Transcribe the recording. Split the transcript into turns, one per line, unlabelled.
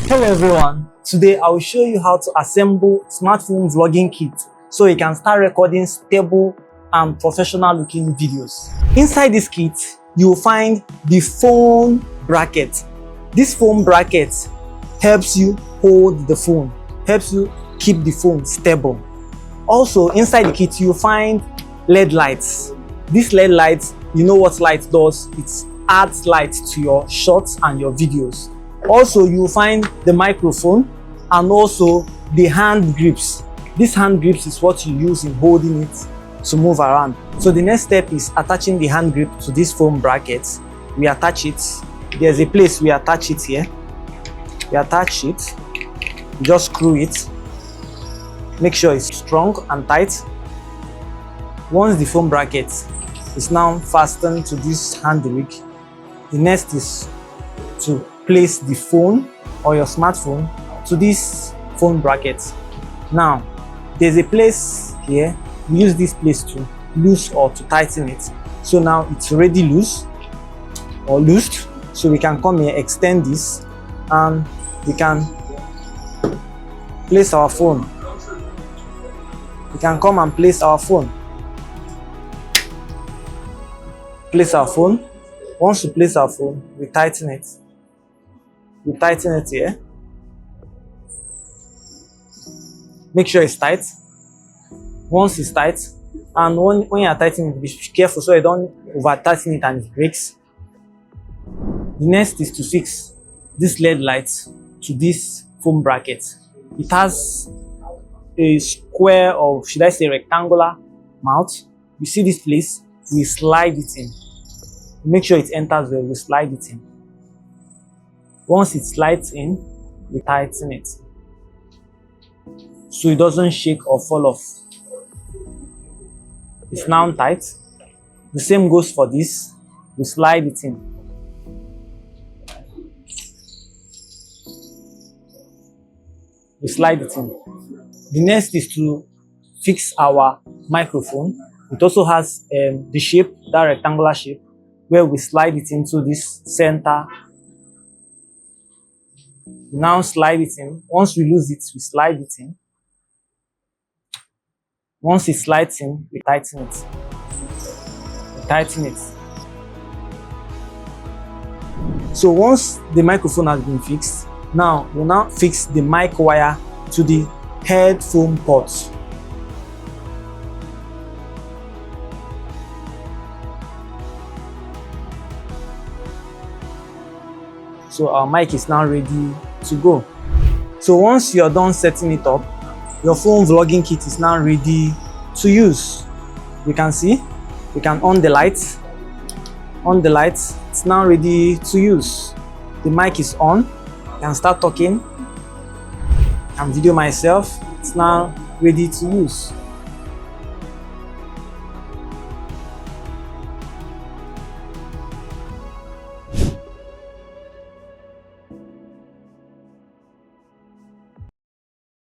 Hello everyone, today I will show you how to assemble smartphone vlogging kit so you can start recording stable and professional looking videos. Inside this kit, you will find the phone bracket. This phone bracket helps you hold the phone, helps you keep the phone stable. Also inside the kit, you'll find LED lights. These LED lights, you know what light does? It adds light to your shots and your videos. Also, you will find the microphone and also the hand grips. This hand grips is what you use in holding it to move around. So the next step is attaching the hand grip to this foam bracket. We attach it. There's a place we attach it here. We attach it. Just screw it. Make sure it's strong and tight. Once the foam bracket is now fastened to this hand rig, the next is to place the phone or your smartphone to this phone bracket. Now, there's a place here. We use this place to loose or to tighten it. So now it's already loose or loosed. So we can come here, extend this, and we can place our phone. We can come and place our phone. Place our phone. Once we place our phone, we tighten it. We tighten it here. Make sure it's tight. Once it's tight, and when you are tightening it, be careful so you don't over tighten it and it breaks. The next is to fix this LED light to this foam bracket. It has a square, or should I say rectangular mouth. You see this place? We slide it in. Make sure it enters where we slide it in. Once it slides in, we tighten it so it doesn't shake or fall off. It's now tight. The same goes for this. We slide it in. We slide it in. The next is to fix our microphone. It also has the shape, that rectangular shape, where we slide it into this center. Now slide it in. Once we lose it, we slide it in. Once it slides in, we tighten it. We tighten it. So once the microphone has been fixed, now we'll now fix the mic wire to the headphone port. So our mic is now ready to go. So once you're done setting it up, your phone vlogging kit is now ready to use. You can see, we can on the lights. On the lights, it's now ready to use. The mic is on. I can start talking. I can video myself. It's now ready to use.